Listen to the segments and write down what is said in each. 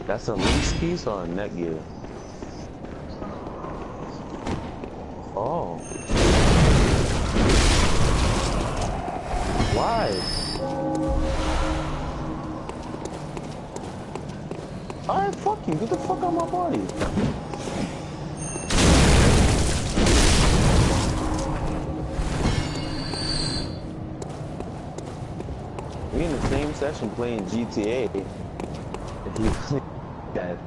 That's a loose piece or a net gear? Oh. Why? Alright, fuck you. Get the fuck out of my body. We in the same session playing GTA. If you click that.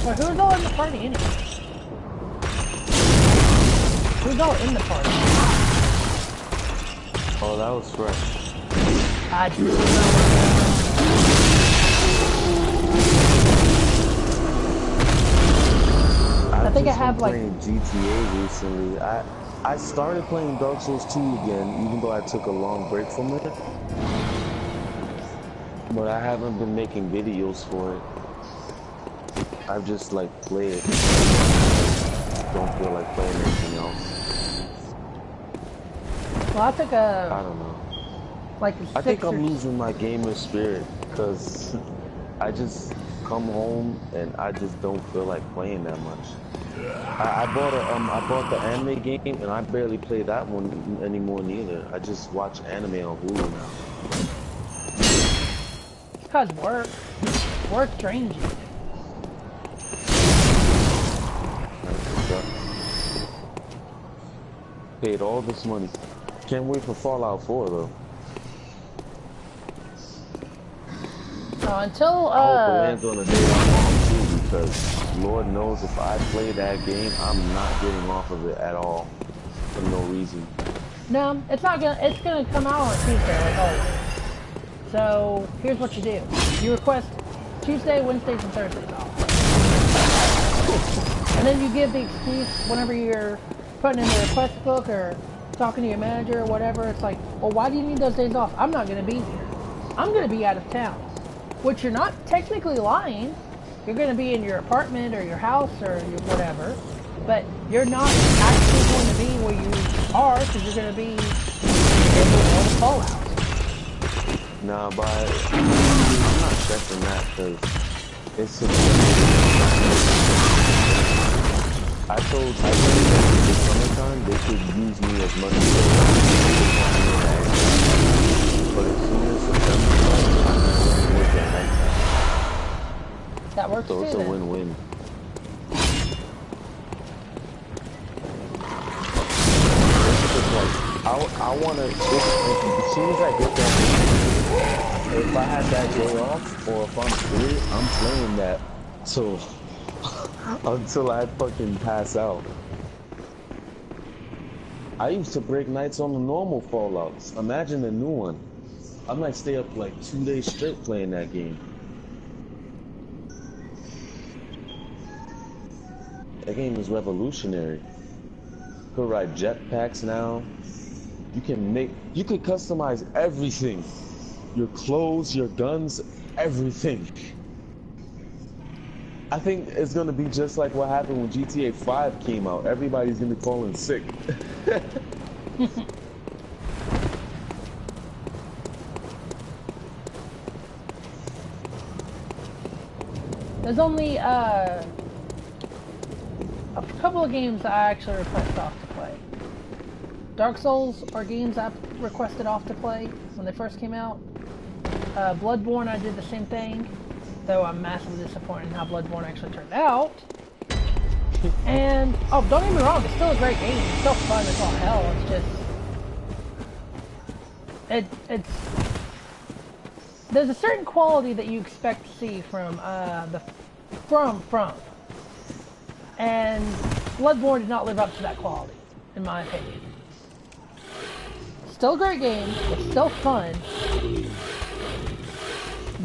Well, who's all in the party anyway? Who's all in the party? Oh, that was fresh. I do know. I think I have like playing GTA recently. I started playing Dark Souls 2 again, even though I took a long break from it. But I haven't been making videos for it. I've just like played it. Don't feel like playing anything else. well, I took a I don't know. like I think I'm losing my gamer spirit because I just come home and I just don't feel like playing that much. I bought the anime game and I barely play that one anymore neither. I just watch anime on Hulu now. It's cause work drains you. Paid all this money. Can't wait for Fallout 4 though. Until I hope it lands on the day I'm on too, because Lord knows if I play that game, I'm not getting off of it at all for no reason. No, it's not gonna. It's gonna come out on Tuesday, like always. So here's what you do: you request Tuesday, Wednesdays, and Thursdays off, and then you give the excuse whenever you're putting in the request book or talking to your manager or whatever. It's like, well, why do you need those days off? I'm not gonna be here. I'm gonna be out of town. Which you're not technically lying. You're going to be in your apartment or your house or your whatever, but you're not actually going to be where you are because you're going to be in the Fallout. Nah, but I'm not stressing that because it's a... I told them this summertime they could use me as much as they want. But as soon as September comes, I'm working at nighttime. That works so too. So it's a win-win. I want to, as soon as I get that, if I had that day off, or if I'm free, I'm playing that until I fucking pass out. I used to break nights on the normal Fallouts. Imagine the new one. I might stay up like 2 days straight playing that game. That game is revolutionary. You could ride jetpacks now. You could customize everything. Your clothes, your guns, everything. I think it's gonna be just like what happened when GTA 5 came out. Everybody's gonna be calling sick. There's only a couple of games I actually request off to play. Dark Souls are games I requested off to play when they first came out. Bloodborne, I did the same thing, though I'm massively disappointed in how Bloodborne actually turned out. And, oh, don't get me wrong, it's still a great game. It's still fun as all hell. It's just... There's a certain quality that you expect to see from and Bloodborne did not live up to that quality, in my opinion. Still a great game, it's still fun,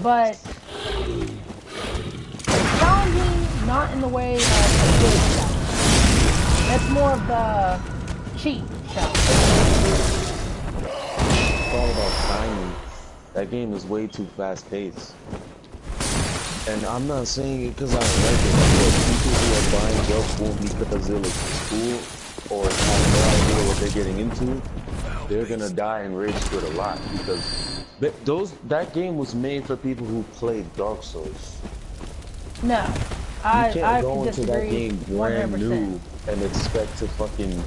but it's challenging, not in the way of a good challenge. That's more of the cheat challenge. It's all about timing. That game is way too fast-paced. And I'm not saying it because I don't like it. But people who are buying Bloodborne because it looks cool or have no idea what they're getting into, they're gonna die and rage quit a lot because That game was made for people who played Dark Souls. No, You can't I go into that disagree game brand 100%. new and expect to fucking.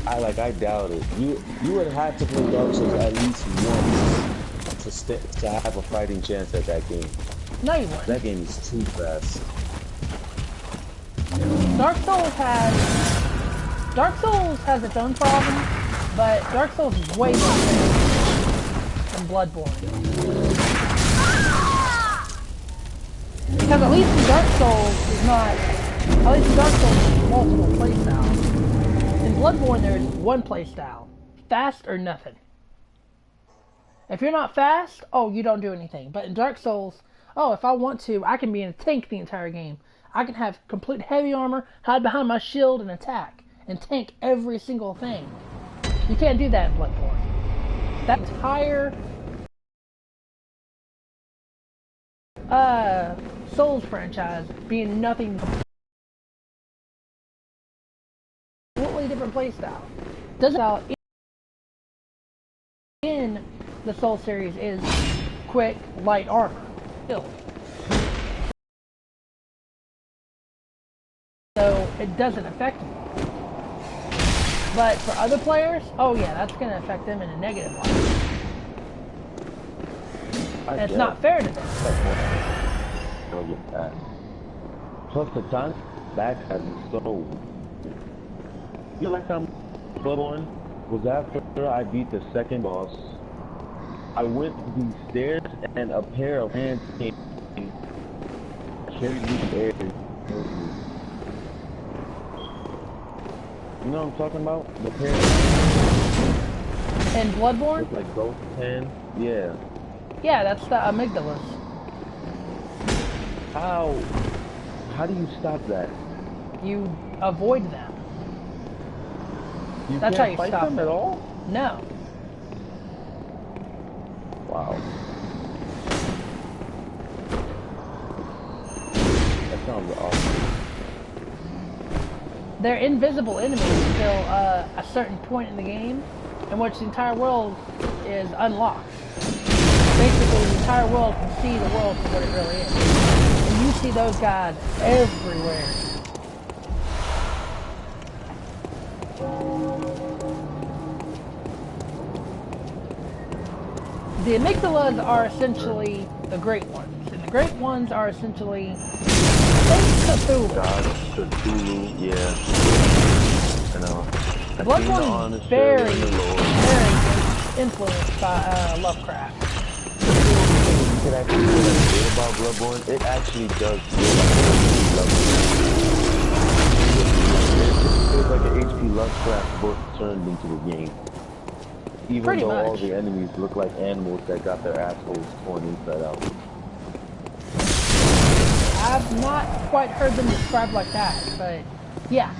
I doubt it. You would have to play Dark Souls at least once to have a fighting chance at that game. No, you wouldn't. That game is too fast. Dark Souls has its own problems, but Dark Souls is way more fair than Bloodborne. Because at least in Dark Souls there's multiple playstyles. In Bloodborne there's one playstyle. Fast or nothing. If you're not fast, oh, you don't do anything. But in Dark Souls, oh, if I want to, I can be in a tank the entire game. I can have complete heavy armor, hide behind my shield and attack, and tank every single thing. You can't do that in Bloodborne. That entire Souls franchise being nothing, completely different playstyle. Doesn't in the Soul series is quick, light armor. Still. So it doesn't affect me. But for other players, oh yeah, that's going to affect them in a negative way. And it's not fair to them. Plus the time back has so. You know, like Bloodborne was after I beat the second boss. I went these stairs and a pair of hands came carried me in the air. You know what I'm talking about? The pair. In Bloodborne? Look like ghost hands. Yeah. Yeah, that's the amygdalas. How do you stop that? You avoid them. You That's can't how you fight stop them at all? No. Wow. That sounds awesome. They're invisible enemies until a certain point in the game in which the entire world is unlocked. Basically, the entire world can see the world for what it really is. And you see those guys everywhere. The amygdalas are essentially the Great Ones. And the Great Ones are essentially Cthulhu. God, Cthulhu, yeah. I know. Bloodborne is very influenced by Lovecraft. You can actually feel that shit about Bloodborne. It actually does feel like an H.P. Lovecraft book turned into a game. Even Pretty though much. all the enemies look like animals that got their assholes torn inside out. I've not quite heard them described like that, but yeah.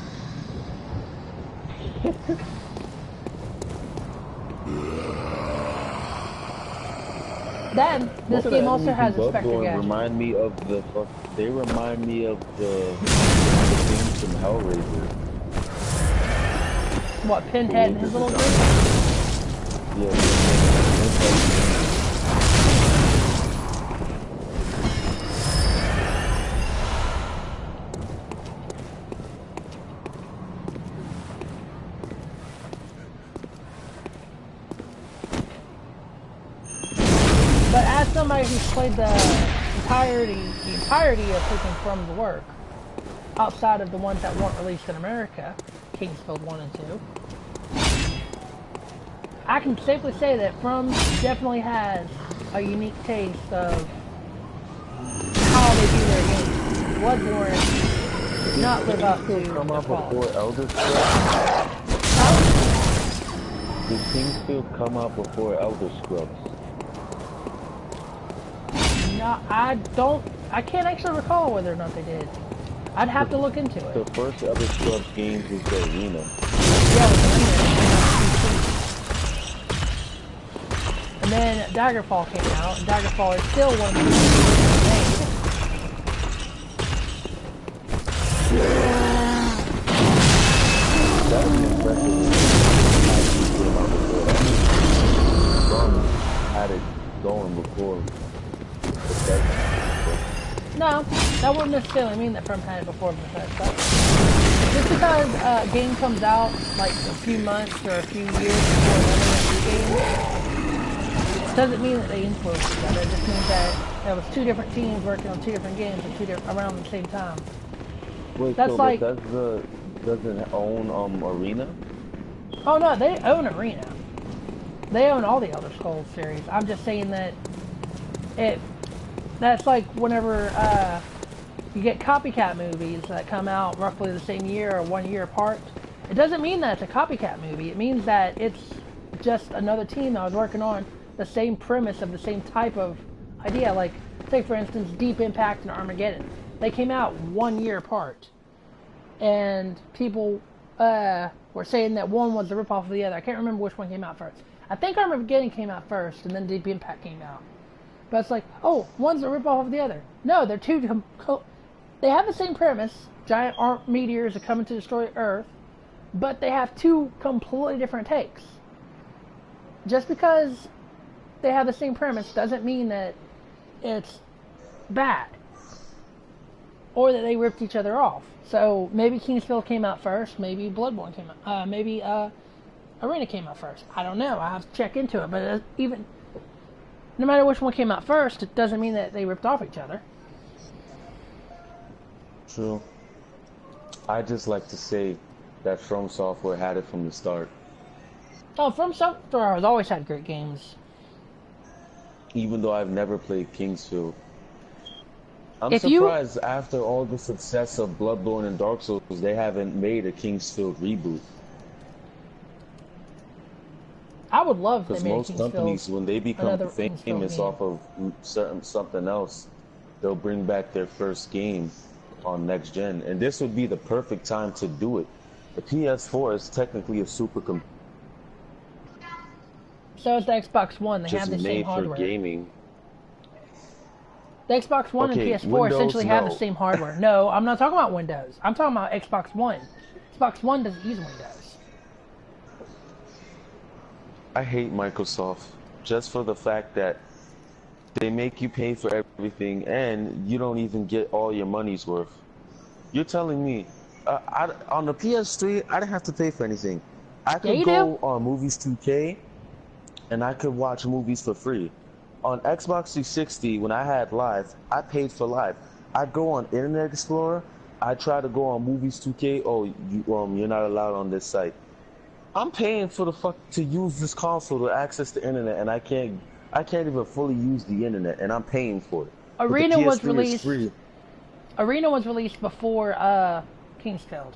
Then this game also has a Spectre gadget. They remind me of the things from Hellraiser. What, Pinhead and his little group? Yeah. But as somebody who's played the entirety of Taken From the work, outside of the ones that weren't released in America, Kingsfield 1 and 2, I can safely say that From definitely has a unique taste of how they do their games. Bloodborne does not live up to come their out quality. before Elder Scrubs? Did Kingsfield come out before Elder Scrubs? No, I can't actually recall whether or not they did. I'd have to look into it. The first Elder Scrubs games was the Arena. Yeah, it was Arena. And then Daggerfall came out, and Daggerfall is still one of the best That was impressive. From had it before Bethesda. No, that wouldn't necessarily mean that From had it before Bethesda. Just because a game comes out like a few months or a few years before another game, doesn't mean that they influence each other. It just means that there was two different teams working on two different games at around the same time. Wait, That's so like, Bethesda doesn't own Arena? oh no, they own Arena. They own all the Elder Scrolls series. I'm just saying that that's like whenever you get copycat movies that come out roughly the same year or 1 year apart. It doesn't mean that it's a copycat movie. It means that it's just another team that was working on the same premise of the same type of idea. Like, say for instance, Deep Impact and Armageddon. They came out 1 year apart. And people were saying that one was the ripoff of the other. I can't remember which one came out first. I think Armageddon came out first, and then Deep Impact came out. But it's like, oh, one's a ripoff of the other. No, they're two. They have the same premise. Giant meteors are coming to destroy Earth, but they have two completely different takes. Just because they have the same premise doesn't mean that it's bad, or that they ripped each other off. So maybe Kingsfield came out first, maybe Bloodborne came out, maybe Arena came out first. I don't know. I have to check into it. But even no matter which one came out first, it doesn't mean that they ripped off each other. True. I just like to say that From Software had it from the start. Oh, From Software has always had great games. Even though I've never played Kingsfield. I'm surprised after all the success of Bloodborne and Dark Souls, they haven't made a Kingsfield reboot. I would love to because make most companies, when they become famous off of something else, they'll bring back their first game on next gen, and this would be the perfect time to do it. The PS4 is technically a supercomputer. So is the Xbox One. They have the same hardware. Just made for gaming. The Xbox One and PS4 Windows, essentially have the same hardware. No, I'm not talking about Windows. I'm talking about Xbox One. Xbox One doesn't use Windows. I hate Microsoft just for the fact that they make you pay for everything and you don't even get all your money's worth. You're telling me, on the PS3, I didn't have to pay for anything. I could go on Movies 2K and I could watch movies for free. On Xbox 360, when I had Live, I paid for Live. I'd go on Internet Explorer, I try to go on Movies 2K, oh, you're not allowed on this site. I'm paying for to use this console to access the internet, and I can't even fully use the internet, and I'm paying for it. Arena was released. Arena was released before Kingsfield.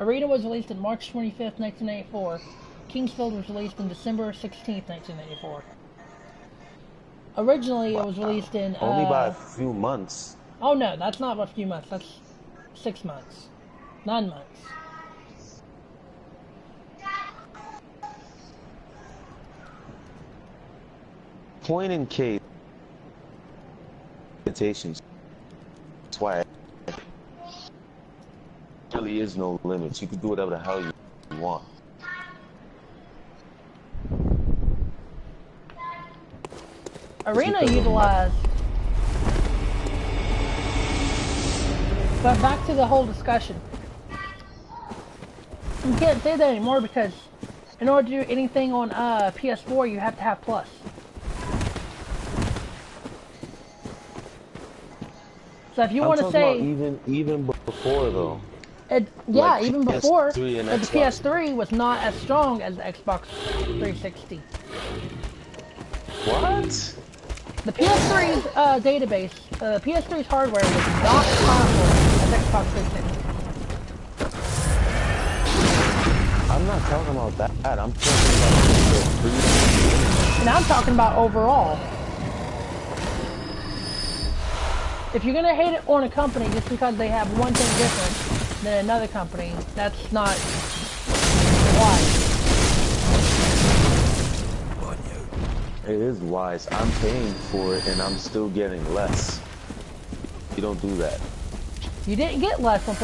Arena was released on March 25th, 1994. Kingsfield was released on December 16th, 1994. Originally, it was released in only by a few months. Oh no, that's not a few months. That's 6 months, 9 months. Point in case limitations. That's why there really is no limits. You can do whatever the hell you want. Arena utilized. But back to the whole discussion. You can't say that anymore because in order to do anything on PS4, you have to have Plus. So if you want to say even before though, yeah, like even before, but the PS3 was not as strong as the Xbox 360. What? The PS3's database, the PS3's hardware was not as powerful as Xbox 360. I'm not talking about that. I'm talking about PS3. And I'm talking about overall. If you're gonna hate it on a company just because they have one thing different than another company, that's not wise. It is wise. I'm paying for it and I'm still getting less. You don't do that. You didn't get less on